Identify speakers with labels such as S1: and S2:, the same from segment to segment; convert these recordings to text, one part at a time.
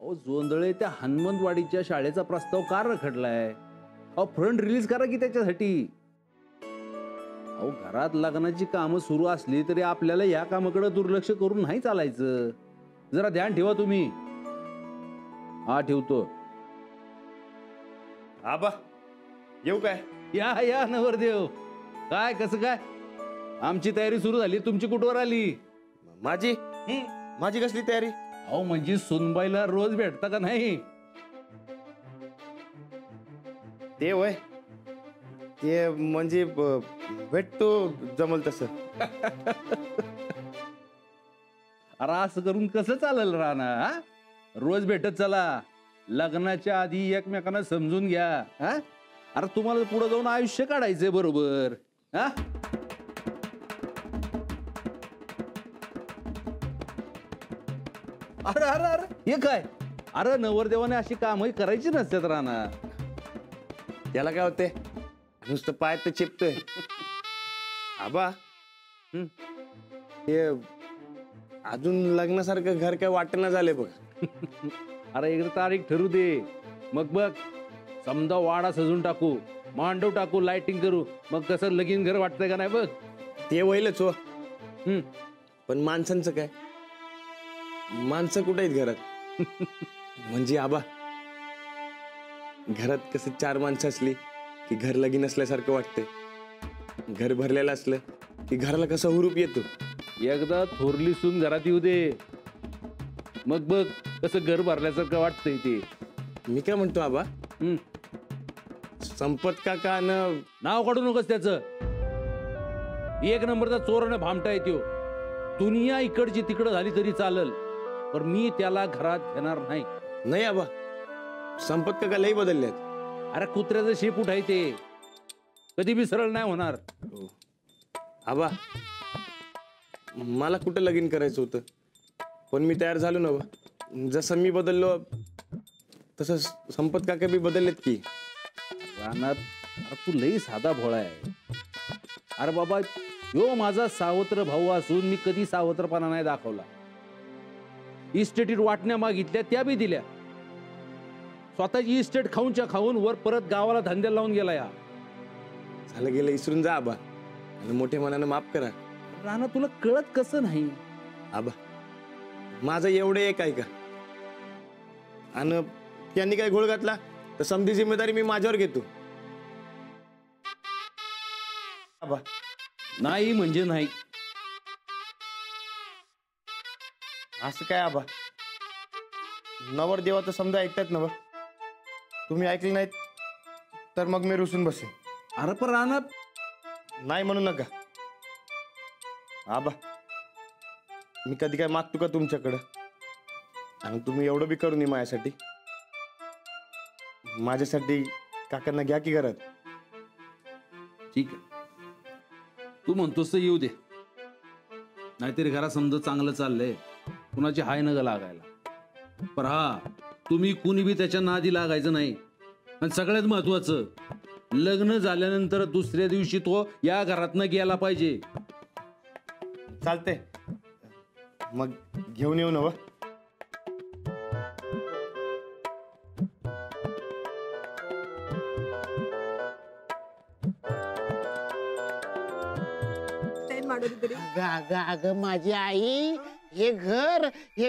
S1: अहो जोंधळे त्या हनुमंतवाडीच्या शाळेचा प्रस्ताव का रखडलाय? अहो फंड रिलीज करा की त्याच्यासाठी. अहो घरात लग्नाची कामं सुरू असली तरी आपल्याला या कामाकडे दुर्लक्ष करून नाही चालायचं. जरा ध्यान ठेवा तुम्ही. हा ठेवतो.
S2: आबा येऊ काय?
S1: या या नवरदेव. काय कसं काय? आमची तयारी सुरू झाली, तुमची कुठवर आली?
S2: माझी माझी कसली तयारी?
S1: अहो म्हणजे सुनबाईला रोज भेटता का नाही?
S2: ते वय ते म्हणजे भेटतो जमल तसं.
S1: अरे असं करून कसं चालेल राहणार? रोज भेटत चला. लग्नाच्या आधी एकमेकांना समजून घ्या. हा अरे तुम्हाला पुढे जाऊन आयुष्य काढायचंय बरोबर. हा अरे अरे अरे हे काय? अरे नवरदेवाने अशी कामही करायची नसतात राहणार.
S2: त्याला काय होते? नुसतं पाय तर चिपतोय. आबा हे अजून लग्नासारखं घर काय वाटेना झाले बघ.
S1: अरे एकदा तारीख ठरू दे, मग बघ. समजा वाडा सजून टाकू, मांडव टाकू, लाइटिंग करू, मग कसं लगीन घर वाटतंय का नाही बघ.
S2: ते होईलच हो. पण माणसांचं काय? माणसं कुठे आहेत घरात? म्हणजे आबा घरात कसं 4 माणसं असली की घर लगीन असल्यासारखं वाटतंय. घर भरलेलं असलं की घराला कसा हुरूप येतो.
S1: एकदा थोरली सून घरात येऊ दे, मग बघ कसं घर भरल्यासारखं वाटतंय ते.
S2: मी काय म्हणतो आबा, संपत काका
S1: नाव काढू नकोस त्याचं. एक नंबरचा चोर आणि भामटा येतो. दुनिया इकडची तिकडं झाली तरी चालल, पण मी त्याला घरात घेणार नाही.
S2: नाही आबा, संपत काका लई बदलल्यात.
S1: अरे कुत्र्याचं शेपूट आहे ते, कधी बी सरळ नाही होणार.
S2: आबा मला कुठं लगीन करायचं होतं, पण मी तयार झालो ना. जसं मी बदललो तसं संपत काका बी बदललेत की.
S1: रानात अरे तू लई साधा भोळा आहे. अरे बाबा यो माझा सावत्र भाऊ असून मी कधी सावत्रपणा नाही दाखवला. इस्टेटीत वाटण्या मागितल्या त्या बी दिल्या. स्वतःची इस्टेट खाऊनच्या खाऊन वर परत गावाला धंद्याला लावून गेला. या
S2: झालं गेलं विसरून जा आबा, आणि मोठ्या मनानं माफ करा.
S1: राणा तुला कळत कसं नाही?
S2: आबा माझं एवढं एक आहे का? आणि त्यांनी काय घोळ घातला तर समधी जिम्मेदारी मी माझ्यावर घेतो. आबा
S1: नाही म्हणजे नाही.
S2: असं काय आबा? नवरदेवाचं समजा ऐकतात ना. तुम्ही ऐकले नाहीत तर मग मी रुसून बसेन.
S1: अरे पण राणा
S2: नाही म्हणू नका आबा. मी कधी काय मागतो का तुमच्याकडं? आणि तुम्ही एवढं बी करू नये माझ्यासाठी. माझ्यासाठी काकांना घ्या की घरात.
S1: ठीक आहे, तू म्हणतोस तर येऊ दे. नाहीतरी घरात समजा चांगलं चाललंय, कुणाची हाय न लागायला. पण हा तुम्ही कुणी बी त्याच्या नादी लागायचं नाही. आणि सगळ्यात महत्वाचं, लग्न झाल्यानंतर दुसऱ्या दिवशी तो या घरातनं गेला पाहिजे.
S2: चालते मग घेऊन येऊ ना.
S3: अगं माझी आई, हे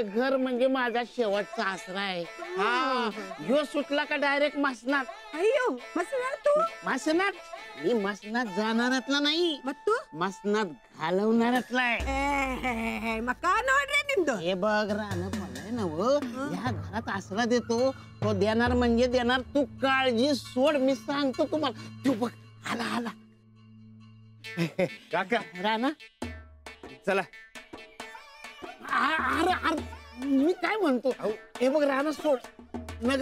S3: घर म्हणजे माझा शेवटचा आसरा आहे. हा यो सुटला का डायरेक्ट मसनात.
S4: अय्यो मसनात तू?
S3: मसनात मी मसनात जाणारातला नाही,
S4: मग तू
S3: मसनात घालवणारातला आहे.
S4: मग का नोडरे निंदो?
S3: हे बघ राहणं म्हणलंय ना व, ह्या घरात आसरा देतो तो देणार म्हणजे देणार. तू काळजी सोड, मी सांगतो तुम्हाला. तू बघ आला आला.
S2: काका
S3: राणा
S2: चला.
S3: अरे अरे मी काय म्हणतो, हे बघ राणा सोड नग.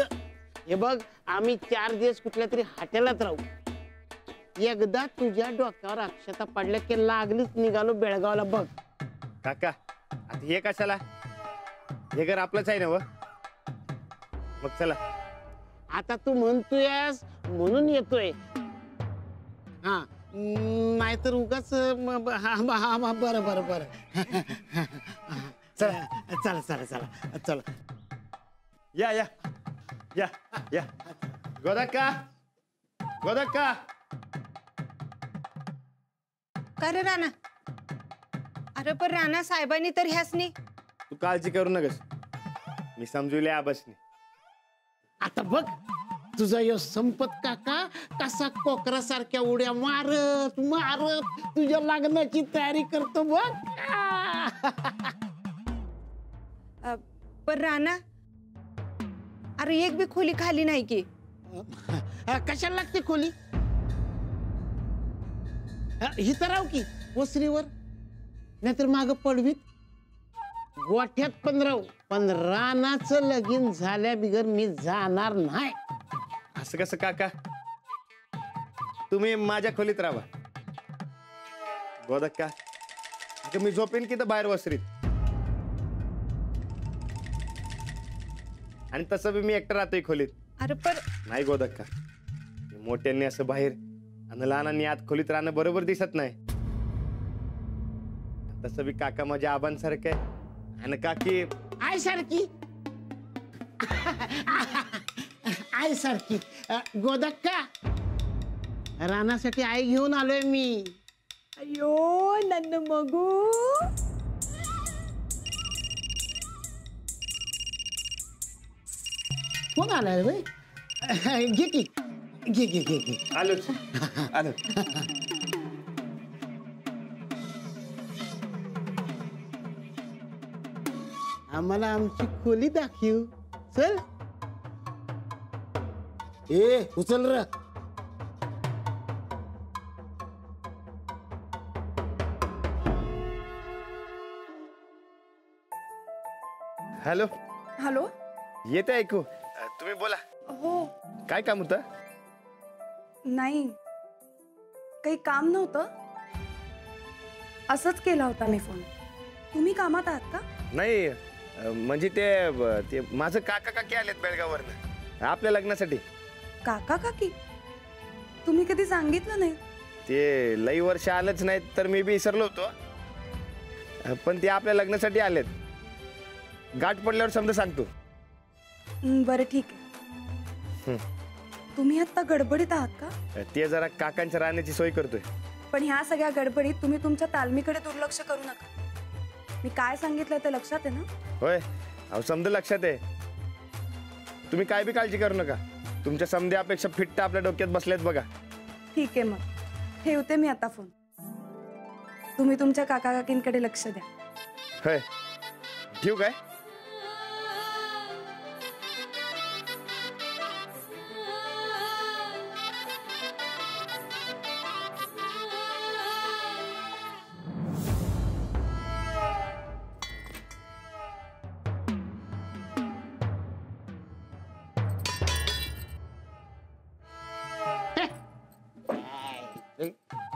S3: हे बघ आम्ही 4 दिवस कुठल्या तरी हॉटेलात राहू. एकदा तुझ्या डोक्यावर अक्षता पडल्या की लागलीच निघालो बेळगावला. बघ
S2: काका आता हे कशाला? हे घर आपलंच आहे ना व. मग चला.
S3: आता तू म्हणतोयस म्हणून येतोय. हा नाहीतर उगाच बरं बरं बरं. चला चला चला चला चला.
S2: या या या या गोदक्का गोदक्का.
S4: का रे राणा? अरे पण राणा साहेबांनी तर ह्यासनी.
S2: तू काळजी करू नकस, मी समजूले आबसनी.
S3: आता बघ तुझा यो संपत काका कसा कोकरा सारख्या उड्या मारत मारत तुझ्या लग्नाची तयारी करतो बघ.
S4: पण राणा, अरे एक बी खोली खाली नाही की.
S3: कशाला लागते खोली? ही तर राव की वसरीवर, नाहीतर माग पडवीत गोठ्यात पण राहू, पण रानाचं लगीन झाल्या बिगर मी जाणार नाही.
S2: असं कसं काका, तुम्ही माझ्या खोलीत राहा. गोदक्का अगं मी झोपेन की तर बाहेर वसरीत. आणि तसं बी मी एकटा राहतोय खोलीत.
S4: अरे पण
S2: नाही गोदक्का, मोठ्यांनी असं बाहेर आणि लहानांनी आत खोलीत राहणं बरोबर दिसत नाही. तसं बी काका माझ्या आबांसारखं आहे आणि काकी
S3: आय सारखी आय सारखी. गोदक्का, रानासाठी आई घेऊन आलोय मी.
S4: अयो नन्न मगू.
S3: कोण आलाय बाई? घे की घे घे घे घे.
S2: आलोच आलो.
S3: आम्हाला आमची खोली दाखव. चल. ए उचल र.
S2: Hello,
S4: hello.
S2: येते ऐकू. तुम्ही बोला,
S5: हो.
S2: काय काम होतं?
S5: नाही, काही काम नव्हतं, असंच केला होता मी फोन. तुम्ही कामात आहात का?
S2: नाही म्हणजे ते माझं काका काकी आलेत बेळगाववरनं आपल्या लग्नासाठी.
S5: काका काकी? तुम्ही कधी सांगितलं नाही.
S2: ते लई वर्ष आलंच नाहीत तर मी बी विसरलो होतो, पण ते आपल्या लग्नासाठी आलेत. गाठ पडल्यावर समजा सांगतो.
S5: बरं ठीक आहे. तुम्ही आता गडबडीत आहात का?
S2: ते जरा काकांच्या राहण्याची सोय करतोय.
S5: पण ह्या सगळ्या गडबडीत तुम्ही तुमच्या तालमीकडे दुर्लक्ष करू नका. मी काय सांगितलं ते लक्षात आहे ना?
S2: होय, अहो समजा लक्षात आहे. तुम्ही काय बी काळजी करू नका. तुमच्या समध्यापेक्षा फिट्ट आपल्या डोक्यात बसल्यात बघा.
S5: ठीक आहे, मग ठेवते मी आता फोन. तुम्ही तुमच्या काका काकींकडे लक्ष द्या.
S2: होय, ठेवू काय?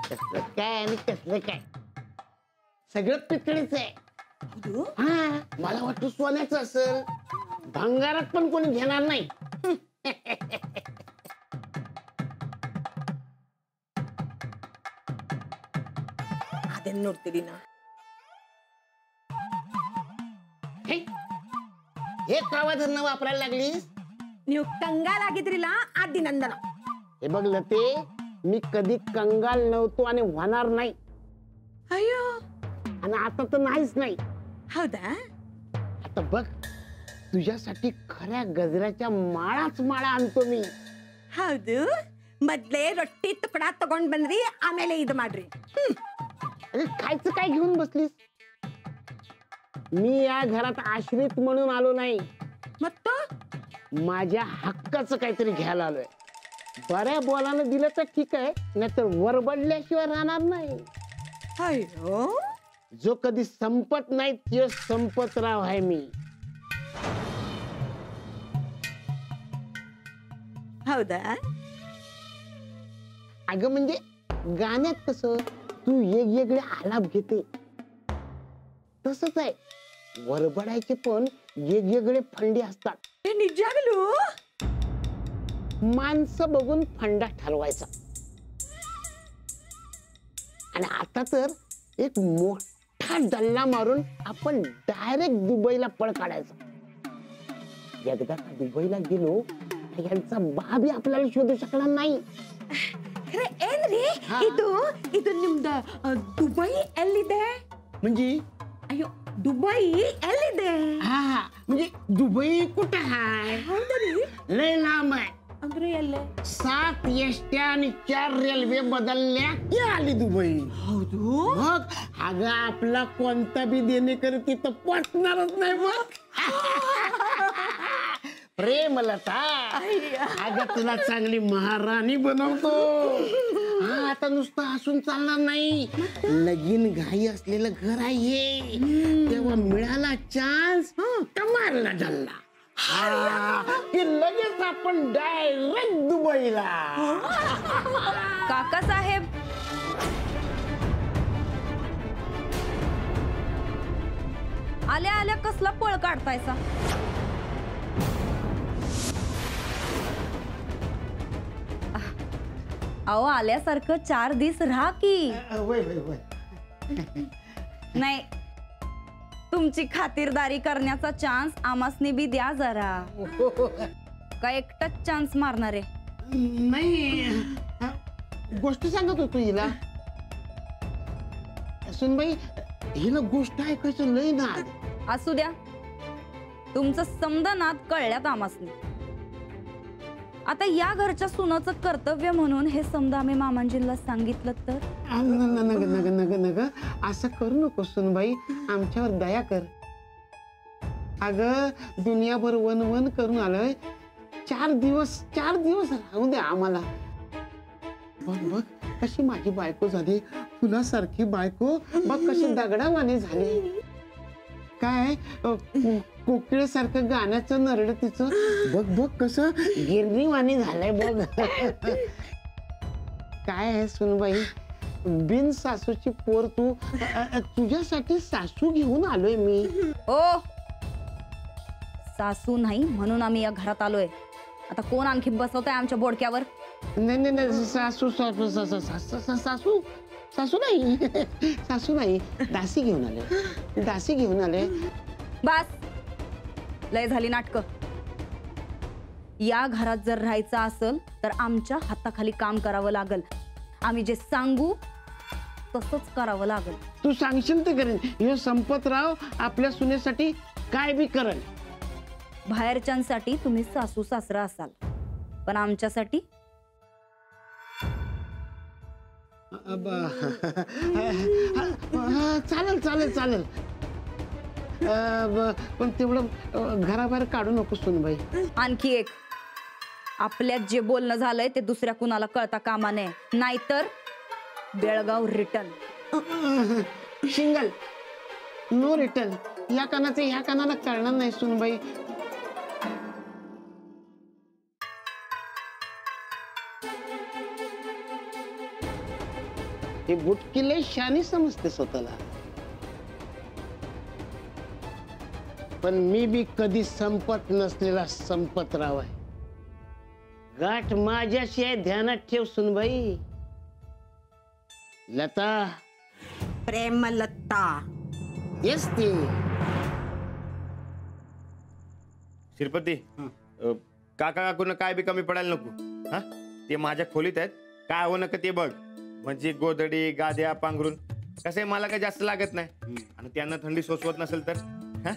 S3: कसलं काय आणि कसलं काय, सगळं पितळीच आहे. हा, मला वाटतं सोन्याचं असेल. भंगारात पण कोणी घेणार नाही.
S4: ಅದೇ ನೋಡ್ತೀರಿ ನಾ.
S3: हे कावाधरणं वापरायला लागलीस?
S4: ನೀವು ಕಂಗಾಲ್ ಆಗಿದ್ರಿಲ್ಲ ಆದಿ ನಂದನ.
S3: हे बघ लते, मी कधी कंगाल नव्हतो आणि होणार नाही.
S4: ಅಯ್ಯೋ
S3: आणि आता तर नाहीच नाही.
S4: ಹೌದಾ?
S3: आता बघ, तुझ्यासाठी खऱ्या गजऱ्याच्या माळाच माळा आणतो मी.
S4: ಹೌದು. ಮೊದ್ಲೇ ರೊಟ್ಟಿ ತುಕಡ ತಗೊಂಡ್ ಬಂದ್ರಿ, ಆಮೇಲೆ ಇದು ಮಾಡ್ರಿ.
S3: अरे खायचं काय घेऊन बसलीस? मी या घरात आश्रित म्हणून आलो नाही,
S4: ಮತ್ತು
S3: माझ्या हक्काचं काहीतरी घ्यायला आलोय. बऱ्या बोलानं दिलं तर ठीक आहे, नाहीतर वरबडल्याशिवाय राहणार नाही.
S4: ಅಯ್ಯೋ
S3: जो कधी संपत नाही तो संपतराव आहे मी.
S4: ಹೌದಾ?
S3: अगं म्हणजे गाण्यात कसं तू वेगवेगळे आलाप घेते, तसंच आहे वरबडायचे पण वेगवेगळे फंडे असतात.
S4: ಏ ನಿಜಾಗಲೂ?
S3: माणसं बघून फंडा ठरवायचा. आणि आता तर एक मोठा डल्ला मारून आपण डायरेक्ट दुबईला पळ काढायचा. एकदा का दुबईला गेलो यांचा बाबी आपल्याला शोधू शकणार नाही.
S4: ಖರೆ ಏನ್ರಿ ಇದು ಇದು ನಿಮ್ದು ದುಬೈ ಎಲ್ಲಿದೆ?
S3: म्हणजे
S4: ಅಯ್ಯೋ ದುಬೈ ಎಲ್ಲಿದೆ?
S3: हा म्हणजे दुबई कुठं आहे?
S4: ಹೌದ್ರಿ
S3: लय लांब आहे.
S4: ಅಂದ್ರೆ ಎಲ್ಲೇ?
S3: 7 एसट्या आणि 4 रेल्वे बदलल्या की आली दुबई.
S4: ಹೌದು
S3: मग अगं आपला कोणता बी देणेकरी तिथं पोचणारच नाही मग. प्रेमलता अगं तुला चांगली महाराणी बनवतो. हा आता नुसतं हसून चालणार नाही. लगीन घाई असलेलं घर आहे हे. तेव्हा मिळाला चान्स कमारला जल्ला. हा की लगेच आपण डायरेक्ट दुबईला.
S5: काका साहेब, आल्या आल्या कसला पळ काढतायसा? अहो आल्यासारखं 4 दिवस राहा की.
S3: वय वय वय.
S5: नाही, तुमची खातिरदारी करण्याचा चान्स आमासनी बी द्या जरा. का एकटाच चान्स मारणार आहे?
S3: नाही गोष्ट सांगत होतो हिला. सुनबाई हिला गोष्ट ऐकायचं लय ना.
S5: असू द्या, तुमचं समदनात कळल्यात आमासनी. आता या घरच्या सुनाचं कर्तव्य म्हणून हे समजा आम्ही मामांजींना सांगितलं तर?
S3: नग नग नग नग असं करू नको सुनबाई, आमच्यावर दया कर. अगं दुनियाभर वन वन करून आलोय. 4 दिवस राहू द्या आम्हाला. बघ बघ कशी माझी बायको झाली, फुलासारखी बायको. बघ कशी दगडावाने झाली. काय कोकिळेसारखं गाण्याचं नरड तिचं. बघ बघ कसं गिरणीवाणी झालंय बघ. काय आहे सुनबाई, बिन सासूची पोर तू. तुझ्यासाठी सासू घेऊन आलोय मी.
S5: ओ सासू नाही म्हणून आम्ही या घरात आलोय. आता कोण आणखी बसवतंय आमच्या बोडक्यावर?
S3: नाही नाही नाही सासू सासू सासू सासू नाही. सासू नाही, दासी घेऊन आले. दासी घेऊन आले.
S5: बस, लय झाली नाटकं. या घरात जर राहायचं असेल तर आमच्या हाताखाली काम करावं लागल. आम्ही जे सांगू तसंच करावं लागल.
S3: तू सांगशील ते करेन. हे संपतराव आपल्या सुनेसाठी काय बी करेल.
S5: बाहेरच्यांसाठी तुम्ही सासू सासरा असाल, पण आमच्यासाठी
S3: चालेल चालेल चालेल. पण तेवढं घराबाहेर काढू नको सुनबाई.
S5: आणखी एक, आपल्यात जे बोलणं झालंय ते दुसऱ्या कुणाला कळता कामा नये, नाहीतर Belgaum return.
S3: Single no return. या कानाचे ह्या कानाला कळणार नाही सुनबाई. हे बुटकिले शानी समजते स्वतःला, पण मी बी कधी संपत नसलेला संपतराव आहे. गाठ माझ्याशी आहे, ध्यानात ठेव सुनबाई. लता
S4: ಪ್ರೇಮಲತಾ
S3: येस ती.
S2: श्रीपती काका काकून काय बी कमी पडायला नको. हा ते माझ्या खोलीत आहेत. काय हवं नका ते बघ. म्हणजे गोधडी गाद्या पांघरून कसं मला काही जास्त लागत नाही. आणि त्यांना थंडी सोसवत नसेल तर हा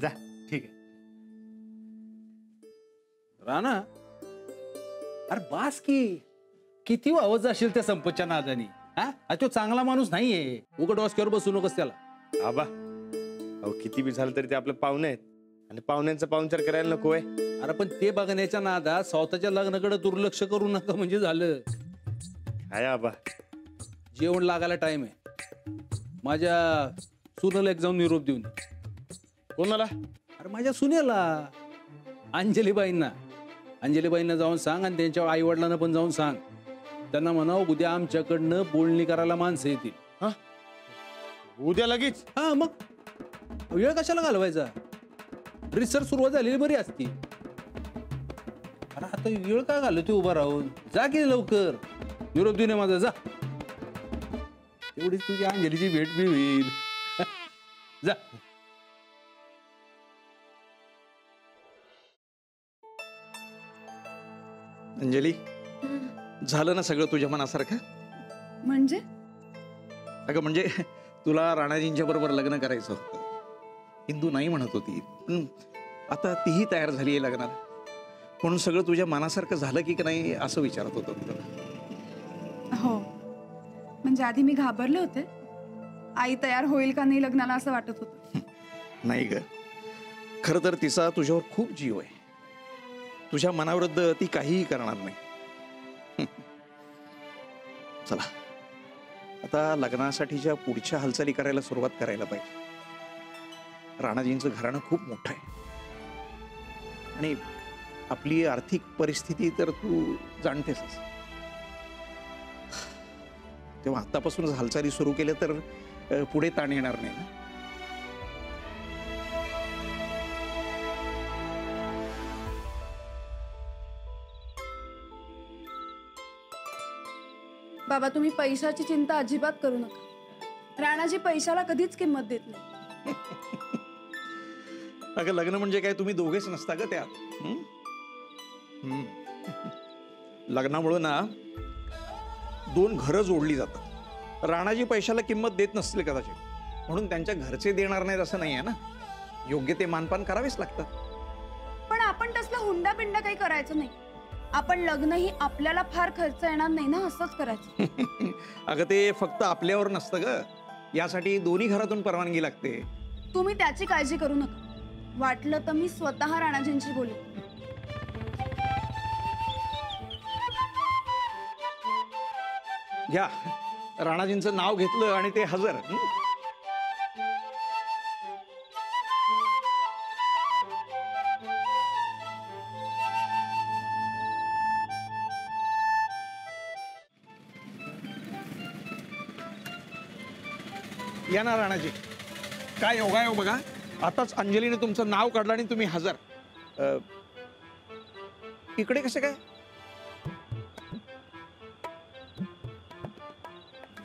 S2: जा.
S1: ठीक आहे राणा. अरे बास की, किती वावत जाशील त्या संपतच्या नादानी. हा तो चांगला माणूस नाहीये. उघड वासक्यावर बसू नकोस त्याला.
S2: आबा अहो किती बी झालं तरी ते आपले पाहुणे आहेत. आणि पाहुण्यांचा पाहुणचार करायला नको आहे.
S1: अरे पण ते बघण्याच्या नादात स्वतःच्या लग्नाकडे दुर्लक्ष करू नका म्हणजे झालं.
S2: हाय आबा.
S1: जेवण लागायला टाइम आहे. माझ्या सुनेला एक जाऊन निरोप देऊन.
S2: कोणाला?
S1: अरे माझ्या सुनेला, अंजलीबाईंना. अंजलीबाईंना जाऊन सांग आणि त्यांच्या आई वडिलांना पण जाऊन सांग. त्यांना म्हणावं उद्या आमच्याकडनं बोलणी करायला माणसं येतील.
S2: हा उद्या लगेच?
S1: हा मग वेळ कशाला घालवायचा. रिसर्च सुरुवात झालेली बरी असती. अरे आता वेळ काय घालवते उभा राहून. जा की लवकर. निरोप देऊन ये माझा. जा, एवढीच तुझी अंजलीची भेट बी होईल. जा.
S6: अंजली, झालं ना सगळं तुझ्या मनासारखं?
S5: म्हणजे
S6: अगं म्हणजे तुला राणाजींच्या बरोबर लग्न करायचं होतं. इंदू नाही म्हणत होती, पण आता तीही तयार झाली आहे लग्नाला. म्हणून सगळं तुझ्या मनासारखं झालं की नाही असं विचारत होतो मी तुला.
S7: हो, म्हणजे आधी मी घाबरले होते. आई तयार होईल का नाही लग्नाला असं वाटत होतं.
S6: नाही ग, खरं तर तिचा तुझ्यावर खूप जीव आहे. तुझ्या मनाविरुद्ध ती काहीही करणार नाही. चला आता लग्नासाठीच्या पुढच्या हालचाली करायला सुरुवात करायला पाहिजे. राणाजींचं घराणं खूप मोठं आहे आणि आपली आर्थिक परिस्थिती तर तू जाणतेस. तेव्हा आतापासूनच हालचाली सुरू केल्या तर पुढे ताण येणार नाही ना.
S7: बाबा, तुम्ही पैशाची चिंता अजिबात करू नका. राणाजी पैशाला कधीच किंमत देत नाही.
S6: अगं लग्न म्हणजे काय तुम्ही दोघेच नसता ग त्यात. लग्नामुळे ना दोन घरं जोडली जातात. राणाजी पैशाला किंमत देत नसतील कदाचित, म्हणून त्यांच्या घरचे देणार नाहीत असं नाही आहे ना. योग्य ते मानपान करावेच लागतात.
S7: पण आपण तसला हुंडा पिंडा काही करायचं नाही. आपण लग्न ही आपल्याला फार खर्च येणार नाही ना, असंच करायचं.
S6: अगं ते फक्त आपल्यावर नसतं ग, यासाठी दोन्ही घरातून परवानगी लागते.
S7: तुम्ही त्याची काळजी करू नका. वाटलं तर मी स्वतः राणाजींशी बोलू.
S6: घ्या, राणाजींचं नाव घेतलं आणि ते हजर. या ना राणाजी, काय योगायोग बघा. आताच अंजलीने तुमचं नाव काढलं आणि तुम्ही हजर. इकडे कसं काय?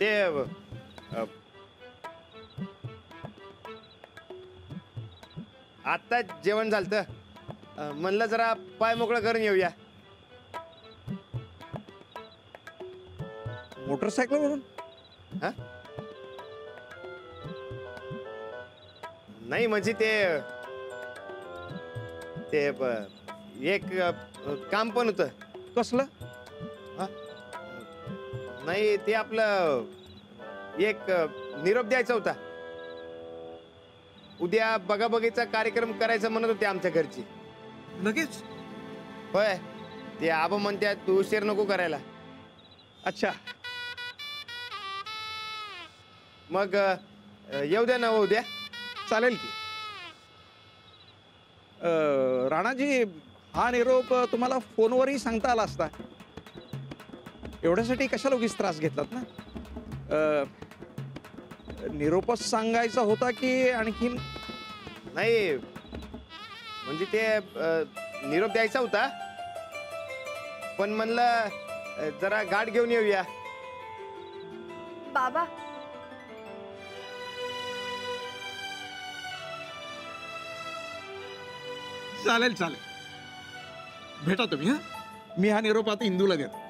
S2: ते आता जेवण झालं, म्हणलं जरा पाय मोकळं करून येऊया.
S6: मोटरसायकलवरून?
S2: हा, नाही म्हणजे ते एक काम पण होतं.
S6: कसलं?
S2: नाही, ते आपलं एक निरोप द्यायचा होता. उद्या बघाबघीचा कार्यक्रम करायचा म्हणत होते आमच्या घरची.
S6: लगेच?
S2: होय, ते आबा म्हणतात तू उशीर नको करायला.
S6: अच्छा,
S2: मग येऊ द्या ना उद्या.
S6: चालेल की. राणाजी, हा निरोप तुम्हाला फोनवरही सांगता आला असता. एवढ्यासाठी कशाला उगीच त्रास घेतलात ना. निरोपच सांगायचा होता की आणखीन?
S2: नाही म्हणजे ते निरोप द्यायचा होता, पण म्हणलं जरा गाठ घेऊन येऊया.
S7: बाबा,
S6: चालेल चालेल, भेटा तुम्ही. हा, मी हा निरोप आता इंदूला देतो.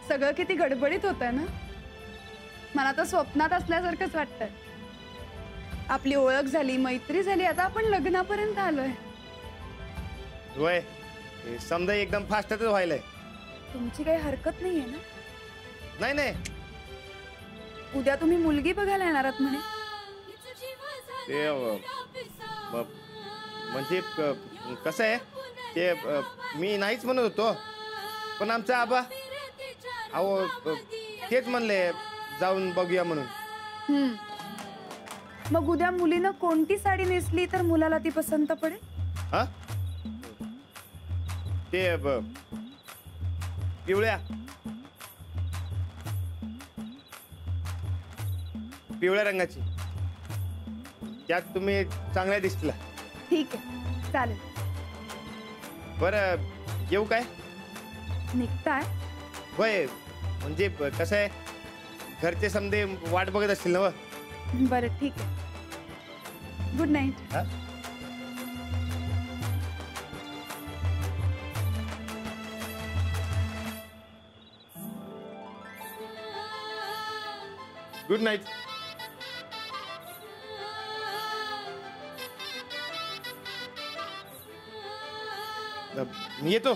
S7: सगळं किती गडबडीत होतंय ना. मला तर स्वप्नात असल्यासारखंच वाटतंय. आपली ओळख झाली, मैत्री झाली, आता आपण लग्नापर्यंत आलोय.
S2: होय, समजा एकदम फास्टच व्हायलंय.
S7: तुमची काही हरकत नाहीये ना?
S2: नाही नाही,
S7: उद्या तुम्ही मुलगी बघायला येणार आहात म्हणे.
S2: ते म्हणजे कसं आहे ते, मी नाहीच म्हणत होतो, पण आमचा आबा अहो तेच म्हणले जाऊन बघूया म्हणून.
S7: मग उद्या मुलीनं कोणती साडी नेसली तर मुलाला ती पसंत पडेल?
S2: हा, ते पिवळ्या पिवळ्या रंगाची, त्यात तुम्ही चांगल्या दिसला.
S7: ठीक आहे, चालेल.
S2: बरं येऊ काय?
S7: निघताय?
S2: होय, म्हणजे कसं आहे घरचे समजे वाट बघत असतील ना व?
S7: बरं ठीक आहे. Good night.
S2: हा? Good night. मी येतो.